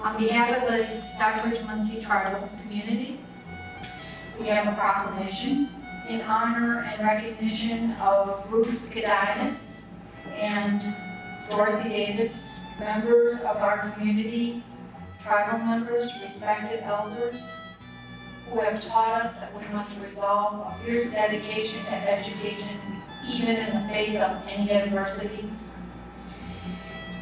On behalf of the Stockbridge-Munsee Tribal Community, we have a proclamation in honor and recognition of Ruth Godinas and Dorothy Davis, members of our community, tribal members, respected elders, who have taught us that we must resolve a fierce dedication to education, even in the face of any adversity.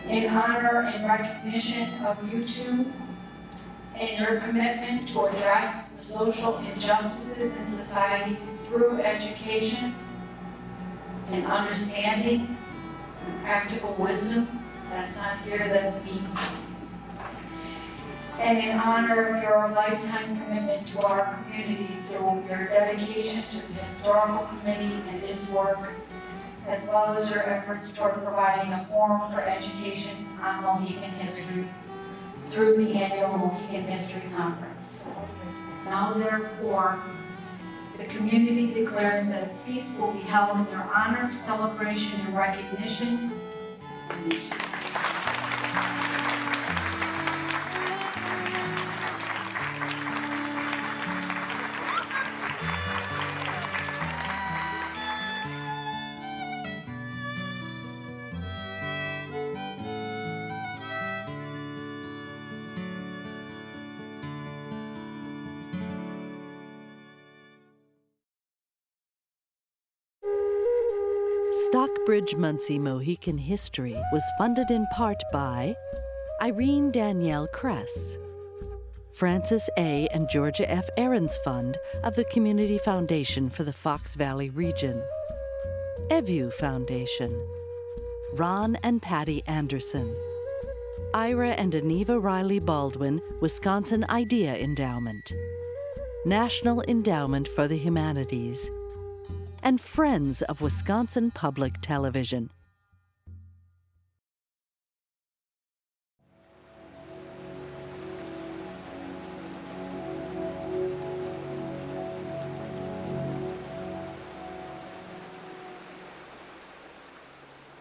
In honor and recognition of you two and your commitment to address the social injustices in society through education and understanding and practical wisdom. That's not here, that's me. And in honor of your lifetime commitment to our community through your dedication to the Historical Committee and its work, as well as your efforts toward providing a forum for education on Mohican history through the annual Mohican History Conference. Now, therefore, the community declares that a feast will be held in your honor, celebration, and recognition. Stockbridge-Munsee Mohican History was funded in part by Irene Danielle Kress, Francis A. and Georgia F. Ahrens Fund of the Community Foundation for the Fox Valley region, Evu Foundation, Ron and Patty Anderson, Ira and Aniva Riley Baldwin Wisconsin Idea Endowment, National Endowment for the Humanities, and Friends of Wisconsin Public Television.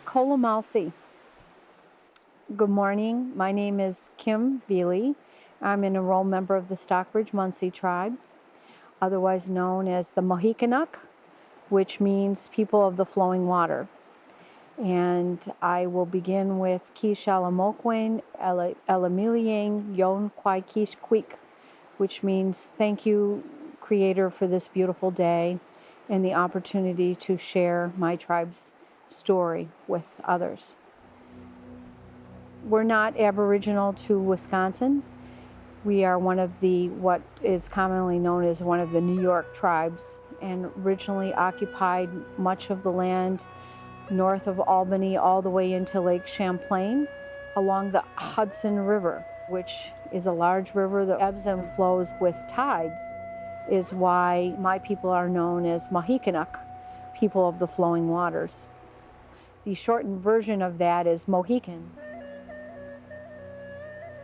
Kolomalsi. Good morning. My name is Kim Vele. I'm an enrolled member of the Stockbridge-Munsee tribe, otherwise known as the Mohicanuk, which means people of the flowing water. And I will begin with Kishalamokwen Elamiliang Yon Kwai Kish Kwik, which means thank you, Creator, for this beautiful day and the opportunity to share my tribe's story with others. We're not Aboriginal to Wisconsin. We are one of the, what is commonly known as one of the New York tribes, and originally occupied much of the land north of Albany all the way into Lake Champlain along the Hudson River, which is a large river that ebbs and flows with tides, is why my people are known as Mohicanuk, people of the flowing waters. The shortened version of that is Mohican.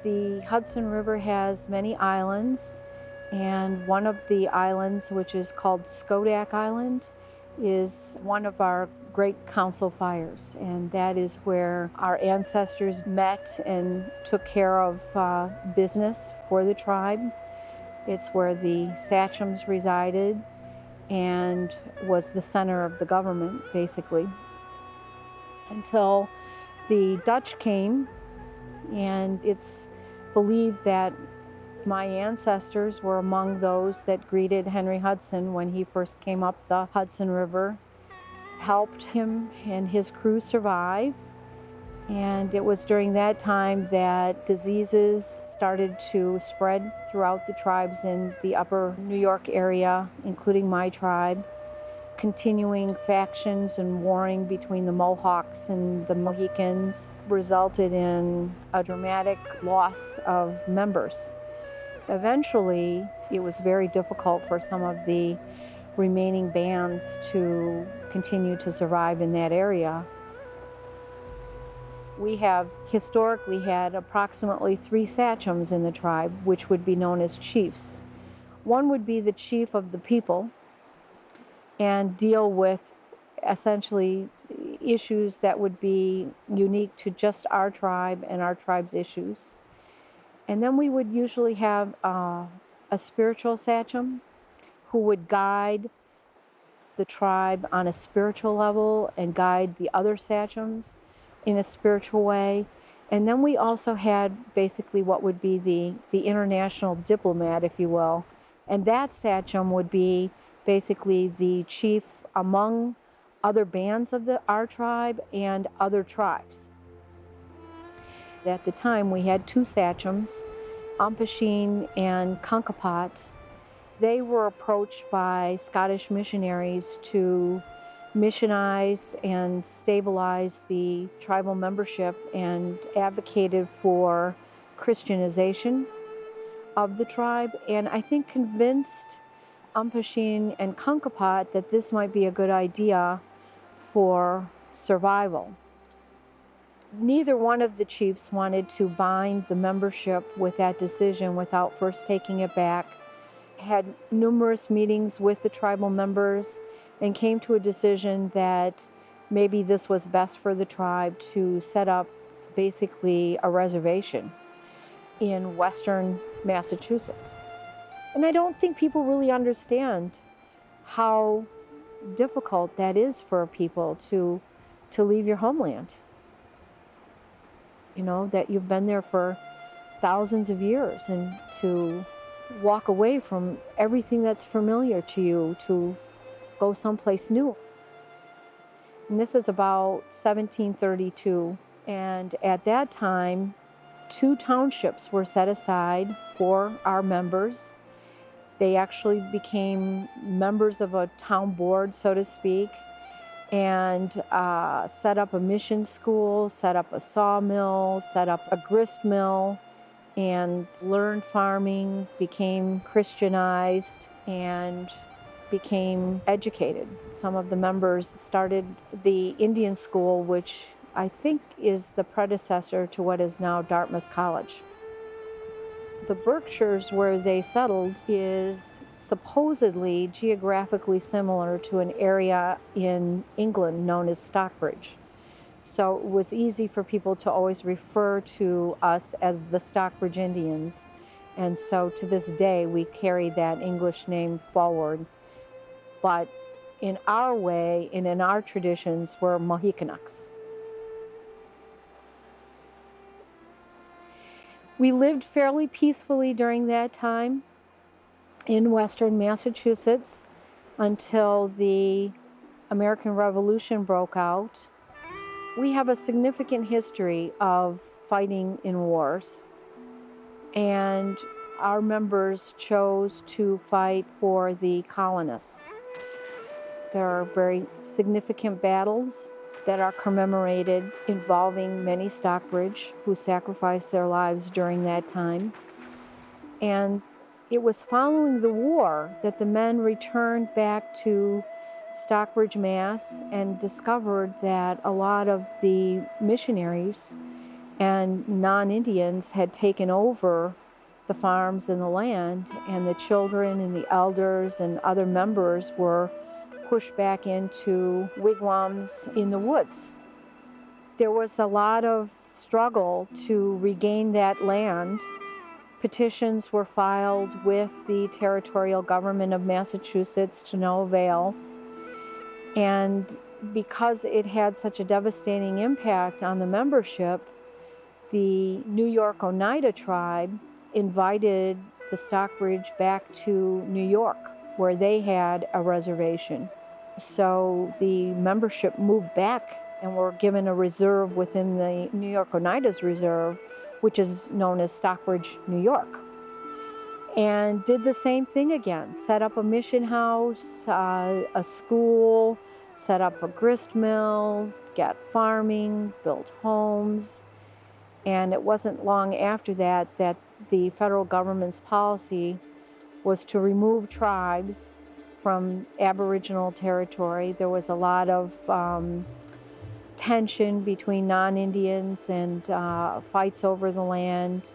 The Hudson River has many islands, and one of the islands, which is called Skodak Island, is one of our great council fires, and that is where our ancestors met and took care of business for the tribe. It's where the sachems resided and was the center of the government, basically, until the Dutch came, and it's believed that my ancestors were among those that greeted Henry Hudson when he first came up the Hudson River, helped him and his crew survive. And it was during that time that diseases started to spread throughout the tribes in the upper New York area, including my tribe. Continuing factions and warring between the Mohawks and the Mohicans resulted in a dramatic loss of members. Eventually, it was very difficult for some of the remaining bands to continue to survive in that area. We have historically had approximately 3 sachems in the tribe, which would be known as chiefs. One would be the chief of the people and deal with essentially issues that would be unique to just our tribe and our tribe's issues. And then we would usually have a spiritual sachem who would guide the tribe on a spiritual level and guide the other sachems in a spiritual way. And then we also had basically what would be the international diplomat, if you will. And that sachem would be basically the chief among other bands of our tribe and other tribes. At the time, we had two sachems, Umpasheen and Kankapot. They were approached by Scottish missionaries to missionize and stabilize the tribal membership and advocated for Christianization of the tribe, and I think convinced Umpasheen and Kankapot that this might be a good idea for survival. Neither one of the chiefs wanted to bind the membership with that decision without first taking it back, had numerous meetings with the tribal members, and came to a decision that maybe this was best for the tribe to set up basically a reservation in western Massachusetts. And I don't think people really understand how difficult that is for people to leave your homeland. You know, that you've been there for thousands of years, and to walk away from everything that's familiar to you to go someplace new. And this is about 1732. And at that time, 2 townships were set aside for our members. They actually became members of a town board, so to speak, and set up a mission school, set up a sawmill, set up a grist mill, and learned farming, became Christianized, and became educated. Some of the members started the Indian school, which I think is the predecessor to what is now Dartmouth College. The Berkshires, where they settled, is supposedly geographically similar to an area in England known as Stockbridge. So it was easy for people to always refer to us as the Stockbridge Indians. And so to this day, we carry that English name forward. But in our way and in our traditions, we're Mohicanics. We lived fairly peacefully during that time in western Massachusetts until the American Revolution broke out. We have a significant history of fighting in wars, and our members chose to fight for the colonists. There are very significant battles that are commemorated involving many Stockbridge who sacrificed their lives during that time. And it was following the war that the men returned back to Stockbridge, Mass, and discovered that a lot of the missionaries and non-Indians had taken over the farms and the land, and the children and the elders and other members were pushed back into wigwams in the woods. There was a lot of struggle to regain that land. Petitions were filed with the territorial government of Massachusetts to no avail. And because it had such a devastating impact on the membership, the New York Oneida tribe invited the Stockbridge back to New York, where they had a reservation. So the membership moved back and were given a reserve within the New York Oneida's reserve, which is known as Stockbridge, New York. And did the same thing again, set up a mission house, a school, set up a grist mill, got farming, built homes. And it wasn't long after that that the federal government's policy was to remove tribes from Aboriginal territory. There was a lot of tension between non-Indians and fights over the land.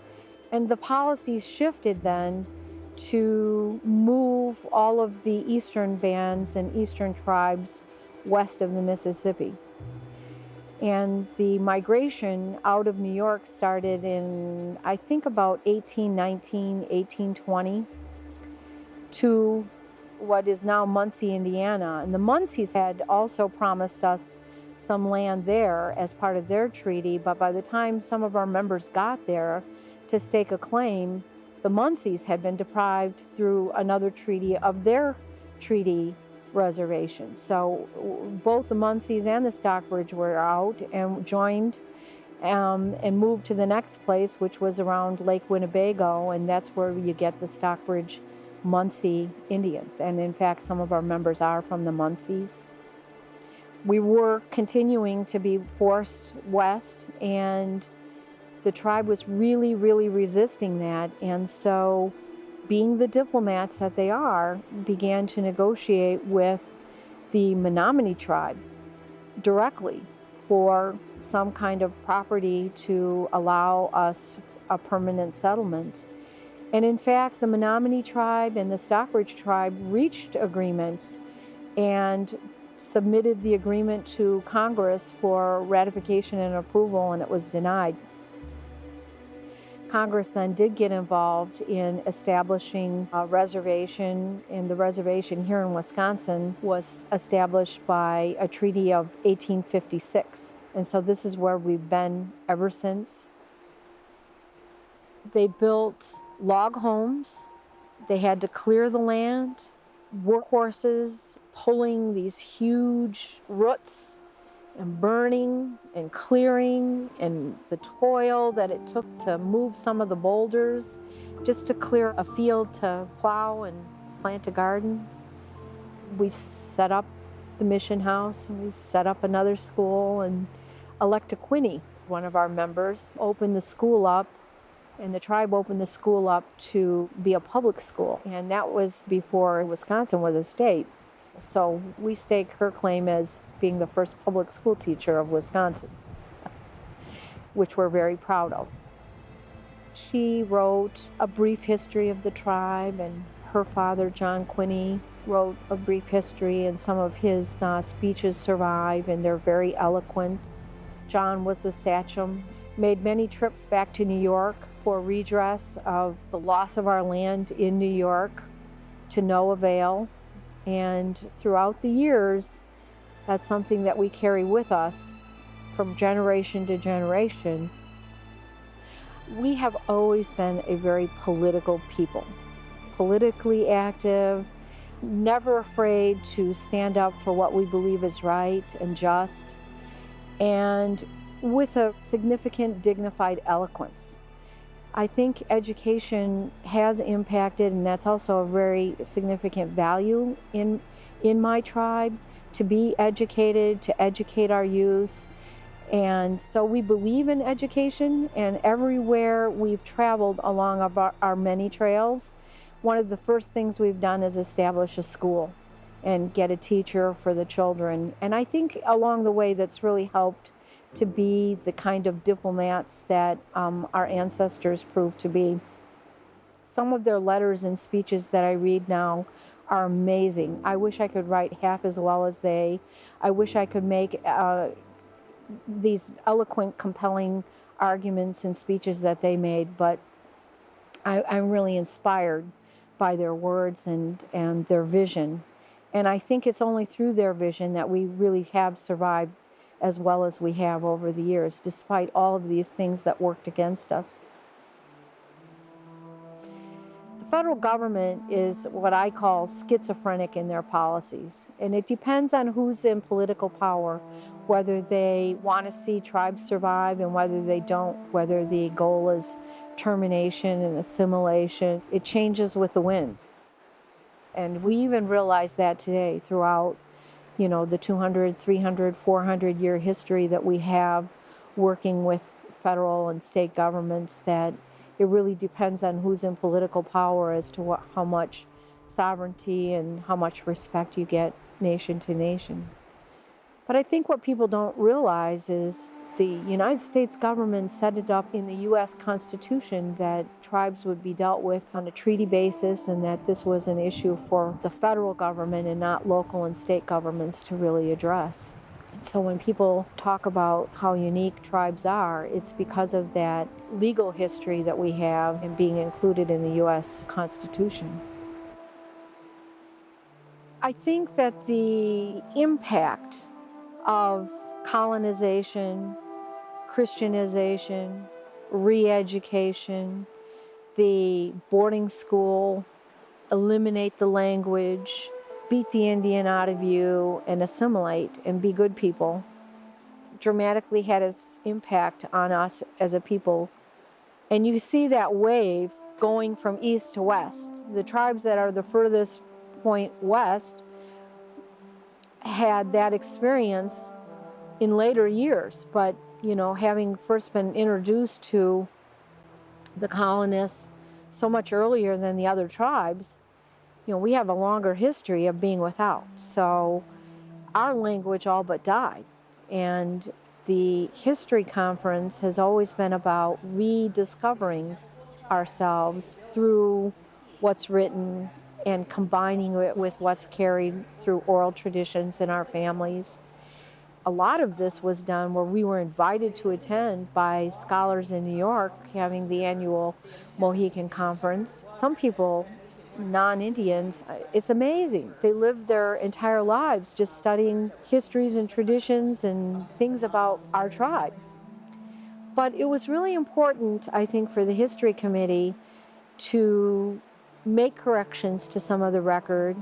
And the policies shifted then to move all of the eastern bands and eastern tribes west of the Mississippi. And the migration out of New York started in, I think, about 1819, 1820 to what is now Muncie, Indiana. And the Munsees had also promised us some land there as part of their treaty, but by the time some of our members got there to stake a claim, the Munsees had been deprived through another treaty of their treaty reservation. So both the Munsees and the Stockbridge were out and joined and moved to the next place, which was around Lake Winnebago, and that's where you get the Stockbridge-Munsee Indians. And in fact, some of our members are from the Munsees. We were continuing to be forced west, and the tribe was really, really resisting that. And so, being the diplomats that they are, began to negotiate with the Menominee tribe directly for some kind of property to allow us a permanent settlement. And in fact, the Menominee tribe and the Stockbridge tribe reached agreement and submitted the agreement to Congress for ratification and approval, and it was denied. Congress then did get involved in establishing a reservation, and the reservation here in Wisconsin was established by a treaty of 1856. And so this is where we've been ever since. They built log homes. They had to clear the land, workhorses pulling these huge roots and burning and clearing, and the toil that it took to move some of the boulders just to clear a field to plow and plant a garden. We set up the mission house, and we set up another school, and Electa Quinney, one of our members, opened the school up, and the tribe opened the school up to be a public school, and that was before Wisconsin was a state. So we stake her claim as being the first public school teacher of Wisconsin, which we're very proud of. She wrote a brief history of the tribe, and her father, John Quinney, wrote a brief history, and some of his speeches survive, and they're very eloquent. John was a sachem, made many trips back to New York for redress of the loss of our land in New York, to no avail. And throughout the years, that's something that we carry with us from generation to generation. We have always been a very political people, politically active, never afraid to stand up for what we believe is right and just, and with a significant, dignified eloquence. I think education has impacted, and that's also a very significant value in my tribe, to be educated, to educate our youth. And so we believe in education, and everywhere we've traveled along our many trails, one of the first things we've done is establish a school and get a teacher for the children. And I think along the way that's really helped to be the kind of diplomats that our ancestors proved to be. Some of their letters and speeches that I read now are amazing. I wish I could write half as well as they. I wish I could make these eloquent, compelling arguments and speeches that they made, but I'm really inspired by their words and their vision. And I think it's only through their vision that we really have survived as well as we have over the years, despite all of these things that worked against us. The federal government is what I call schizophrenic in their policies, and it depends on who's in political power, whether they want to see tribes survive and whether they don't, whether the goal is termination and assimilation. It changes with the wind. And we even realize that today throughout the 200, 300, 400-year history that we have working with federal and state governments, that it really depends on who's in political power as to how much sovereignty and how much respect you get nation to nation. But I think what people don't realize is the United States government set it up in the U.S. Constitution that tribes would be dealt with on a treaty basis, and that this was an issue for the federal government and not local and state governments to really address. So when people talk about how unique tribes are, it's because of that legal history that we have and being included in the U.S. Constitution. I think that the impact of colonization, Christianization, re-education, the boarding school, eliminate the language, beat the Indian out of you and assimilate and be good people, dramatically had its impact on us as a people. And you see that wave going from east to west. The tribes that are the furthest point west had that experience in later years, but having first been introduced to the colonists so much earlier than the other tribes, we have a longer history of being without. So our language all but died. And the history conference has always been about rediscovering ourselves through what's written and combining it with what's carried through oral traditions in our families. A lot of this was done where we were invited to attend by scholars in New York having the annual Mohican Conference. Some people, non-Indians, it's amazing. They live their entire lives just studying histories and traditions and things about our tribe. But it was really important, I think, for the History Committee to make corrections to some of the record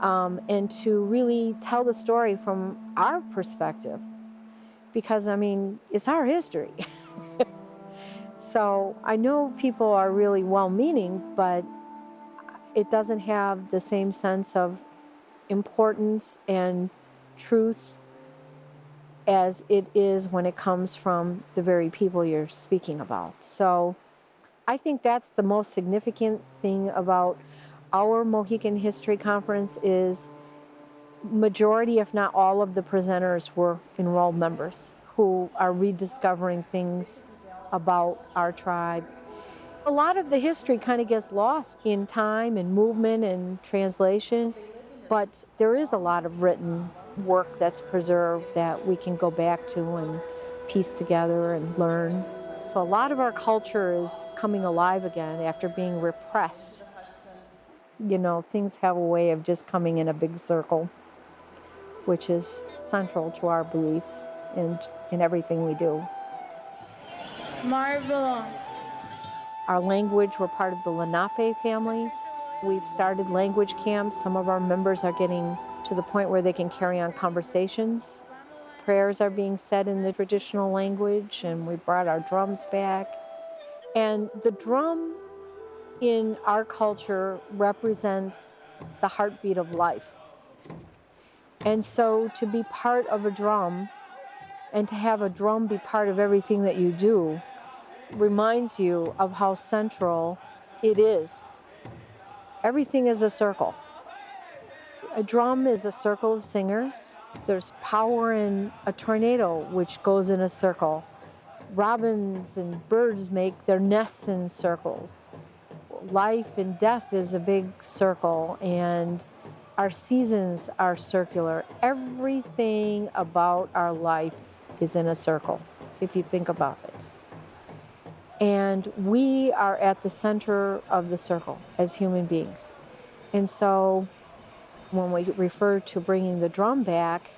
and to really tell the story from our perspective. Because, it's our history. So I know people are really well-meaning, but it doesn't have the same sense of importance and truth as it is when it comes from the very people you're speaking about. So I think that's the most significant thing about our Mohican History Conference is majority, if not all of the presenters were enrolled members who are rediscovering things about our tribe. A lot of the history kind of gets lost in time and movement and translation, but there is a lot of written work that's preserved that we can go back to and piece together and learn. So a lot of our culture is coming alive again after being repressed. Things have a way of just coming in a big circle, which is central to our beliefs and in everything we do. Marvel. Our language, we're part of the Lenape family. We've started language camps. Some of our members are getting to the point where they can carry on conversations. Prayers are being said in the traditional language, and we brought our drums back. And the drum in our culture represents the heartbeat of life. And so to be part of a drum and to have a drum be part of everything that you do reminds you of how central it is. Everything is a circle. A drum is a circle of singers. There's power in a tornado, which goes in a circle. Robins and birds make their nests in circles. Life and death is a big circle, and our seasons are circular. Everything about our life is in a circle, if you think about it. And we are at the center of the circle as human beings. And so when we refer to bringing the drum back,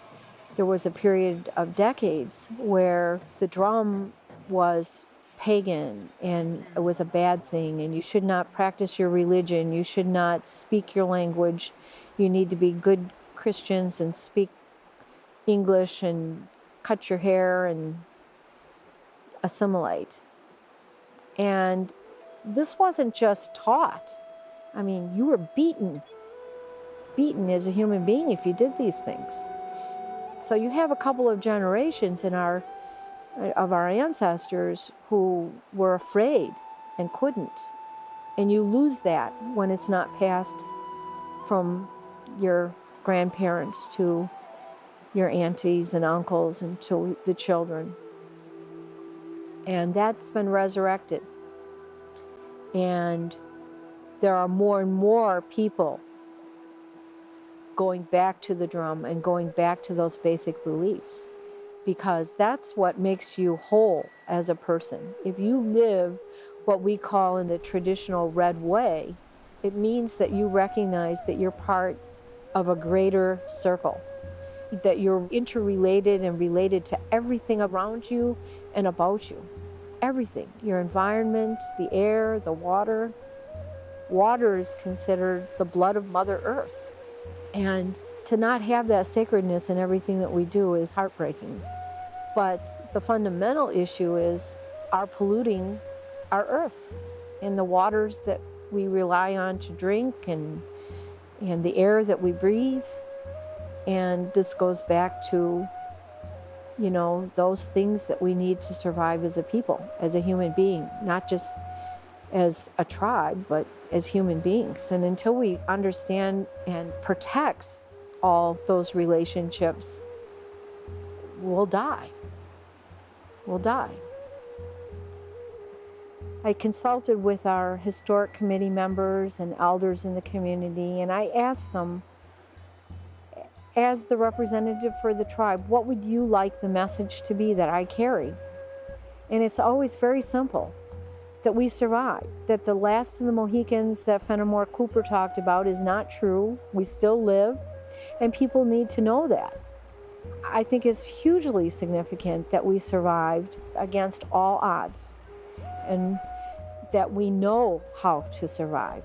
there was a period of decades where the drum was pagan and it was a bad thing, and you should not practice your religion, you should not speak your language, you need to be good Christians and speak English and cut your hair and assimilate. And this wasn't just taught. You were beaten as a human being if you did these things. So you have a couple of generations of our ancestors who were afraid and couldn't. And you lose that when it's not passed from your grandparents to your aunties and uncles and to the children. And that's been resurrected. And there are more and more people going back to the drum and going back to those basic beliefs, because that's what makes you whole as a person. If you live what we call in the traditional red way, it means that you recognize that you're part of a greater circle, that you're interrelated and related to everything around you and about you. Everything, your environment, the air, the water. Water is considered the blood of Mother Earth. And to not have that sacredness in everything that we do is heartbreaking. But the fundamental issue is our polluting our earth and the waters that we rely on to drink and the air that we breathe. And this goes back to, you know, those things that we need to survive as a people, as a human being, not just as a tribe, but as human beings. And until we understand and protect all those relationships, we'll die. We'll die. I consulted with our historic committee members and elders in the community, and I asked them, as the representative for the tribe, what would you like the message to be that I carry? And it's always very simple, that we survive, that the last of the Mohicans that Fenimore Cooper talked about is not true. We still live, and people need to know that. I think it's hugely significant that we survived against all odds, and that we know how to survive.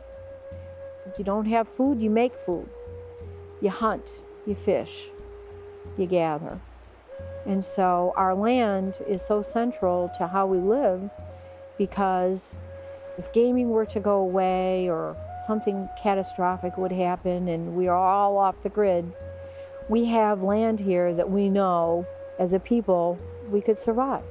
If you don't have food, you make food. You hunt, you fish, you gather. And so our land is so central to how we live, because if gaming were to go away or something catastrophic would happen and we are all off the grid, we have land here that we know as a people we could survive.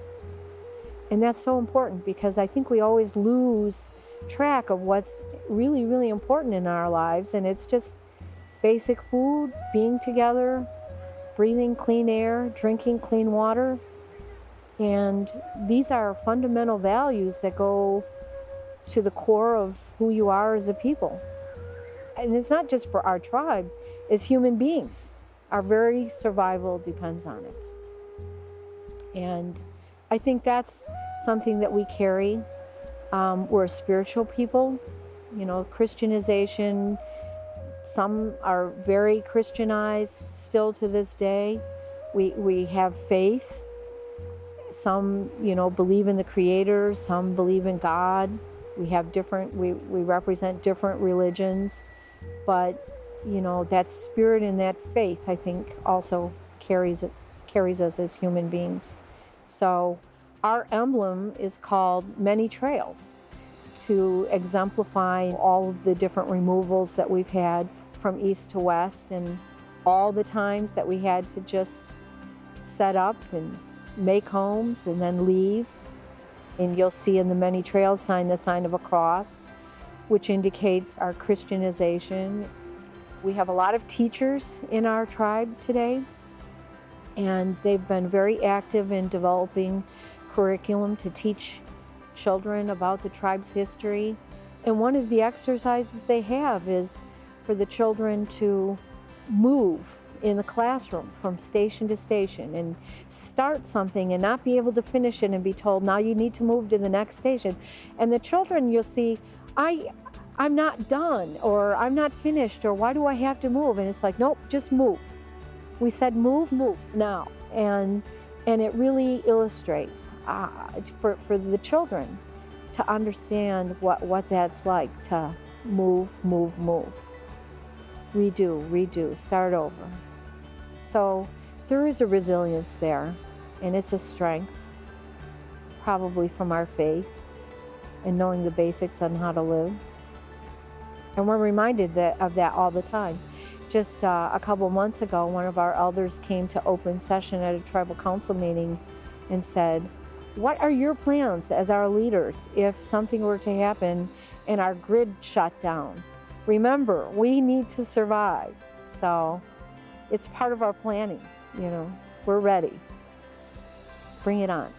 And that's so important, because I think we always lose track of what's really, really important in our lives, and it's just basic food, being together, breathing clean air, drinking clean water. And these are fundamental values that go to the core of who you are as a people. And it's not just for our tribe, as human beings. Our very survival depends on it. And I think that's something that we carry. We're a spiritual people, you know, Christianization. Some are very Christianized still to this day. We have faith. Some, you know, believe in the Creator. Some believe in God. We have different, we represent different religions. But, you know, that spirit and that faith, I think, also carries us as human beings. So our emblem is called Many Trails, to exemplify all of the different removals that we've had from east to west, and all the times that we had to just set up and make homes and then leave. And you'll see in the Many Trails sign the sign of a cross, which indicates our Christianization. We have a lot of teachers in our tribe today, and they've been very active in developing curriculum to teach children about the tribe's history. And one of the exercises they have is for the children to move in the classroom from station to station and start something and not be able to finish it and be told, now you need to move to the next station. And the children, you'll see, I'm not done, or I'm not finished, or why do I have to move? And it's like, nope, just move. We said move now. And it really illustrates for the children to understand what that's like, to move. Redo, start over. So there is a resilience there, and it's a strength, probably from our faith and knowing the basics on how to live. And we're reminded of that all the time. Just a couple months ago, one of our elders came to open session at a tribal council meeting and said, what are your plans as our leaders if something were to happen and our grid shut down? Remember, we need to survive. So it's part of our planning, you know. We're ready. Bring it on.